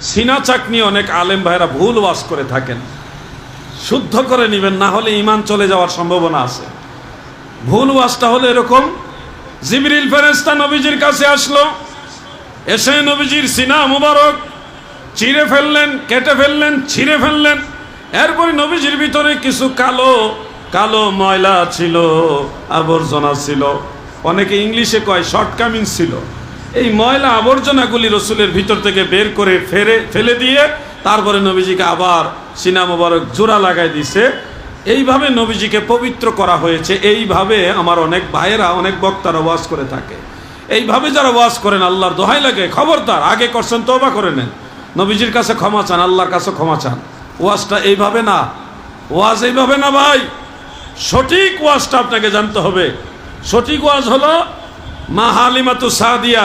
সিনা চাকনি অনেক আলেম ভাইরা ভুল ওয়াজ করে থাকেন, শুদ্ধ করে নেবেন, না হলে ঈমান চলে যাওয়ার সম্ভাবনা আছে। ভুল ওয়াজটা হলো এরকম, জিবরিল ফেরেশতা নবীজির কাছে আসলো, এসে নবীজির সিনা মুবারক চিরে ফেললেন, কেটে ফেললেন, ছিঁড়ে ফেললেন। এরপর নবীজির ভিতরে কিছু কালো কালো ময়লা ছিল, আবর্জনা ছিল, অনেকে ইংলিশে কয় শর্টকামিং ছিল। এই ময়লা আবর্জনাগুলি রসুলের ভিতর থেকে বের করে ফেলে দিয়ে তারপরে নবীজিকে আবার সিনা মুবারক জোড়া লাগাই দিছে। এইভাবে নবীজিকে পবিত্র করা হয়েছে। এইভাবে আমার অনেক ভাইয়েরা, অনেক বক্তারা ওয়াজ করে থাকে। এইভাবে যারা ওয়াজ করেন, আল্লাহর দোহাই লাগে, খবরদার, আগে করছেন তওবা করে নেন, নবীজির কাছে ক্ষমা চান, আল্লাহর কাছে ক্ষমা চান। ওয়াজটা এইভাবে না, ওয়াজ এইভাবে না ভাই। সঠিক ওয়াজটা আপনাকে জানতে হবে। সঠিক ওয়াজ হলো মা হালিমাতু সাদিয়া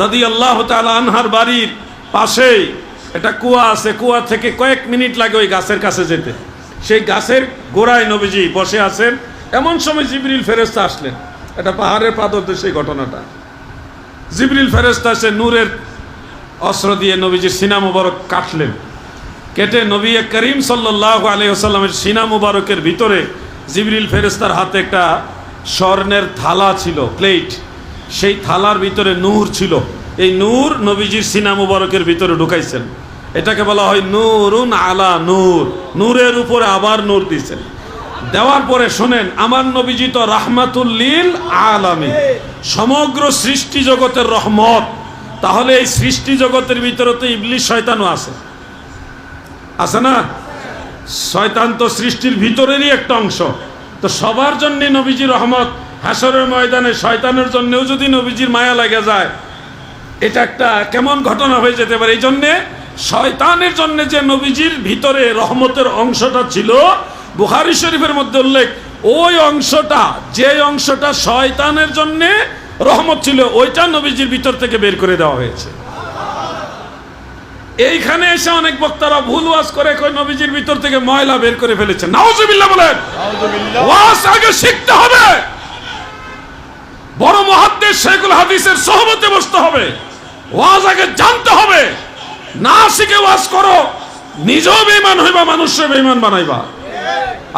রাদিয়াল্লাহু তাআলা আনহার বাড়ির পাশেই একটা কুয়া আছে। কুয়া থেকে কয়েক মিনিট লাগে ওই গাছের কাছে যেতে। সেই গাছের গোড়ায় নবীজি বসে আছেন। এমন সময় জিবরিল ফেরেশতা আসলেন। এটা পাহাড়ের পাদদেশে সেই ঘটনাটা। জিবরিল ফেরেশতা এসে নূরের অস্ত্র দিয়ে নবীজির সিনা মুবারক কাটলেন। কেটে নবী করিম সাল্লাল্লাহু আলাইহি ওয়াসাল্লামের সিনা মুবারকের ভিতরে জিবরিল ফেরেশতার হাতে একটা স্বর্ণের থালা ছিল, প্লেট। সেই থালার ভিতরে নূর ছিল। এই নূর নবীজির সিনা মুবারকের ভিতরে ঢুকাইছেন। এটাকে বলা হয় নূরুন আলা নূর, নূরের উপরে আবার নূর দিয়েছেন। দেওয়ার পরে শোনেন, আমার নবীজি তো রাহমাতুল লিল আলামিন, সমগ্র সৃষ্টি জগতের রহমত। তাহলে এই সৃষ্টি জগতের ভিতরে তো ইবলিস শয়তানও আছে, আছে না? শয়তান তো সৃষ্টির ভিতরেরই একটা অংশ। তো সবার জন্য নবীজি রহমত। হাসরের ময়দানে শয়তানের জন্যও যদি নবীজির মায়া লাগে যায়, এটা একটা কেমন ঘটনা হয়ে যেতে পারে। এই জন্যে শয়তানের জন্য যে নবীজির ভিতরে রহমতের অংশটা ছিল, বুখারী শরীফের মধ্যে উল্লেখ, ওই অংশটা, যে অংশটা শয়তানের জন্য রহমত ছিল, ওইটা নবীজির ভিতর থেকে বের করে দেওয়া হয়েছে। এইখানে এসে অনেক বক্তারা ভুল ওয়াজ করে কই নবীজির ভিতর থেকে ময়লা বের করে ফেলেছে। নাউজুবিল্লাহ বলেন। ওয়াজ আগে শিখতে হবে। বড় মুহাদ্দিস শেখুল হাদিসের সোহবতে বসতে হবে। ওয়াজ আগে জানতে হবে। না শিখে ওয়াজ করো, নিজেও বেঈমান হইবা, মানুষকে বেঈমান বানাইবা।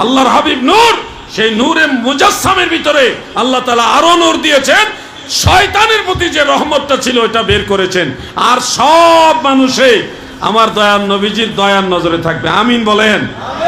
আল্লাহর হাবিব নূর, সেই নূরে মুজাসসামের ভিতরে আল্লাহ তাআলা আরো নূর দিয়েছেন। শয়তানের প্রতি যে রহমতটা ছিল ওটা বের করেছেন। আর সব মানুষে আমার দয়ার নবীজির দয়ার নজরে থাকবে। আমিন বলেন।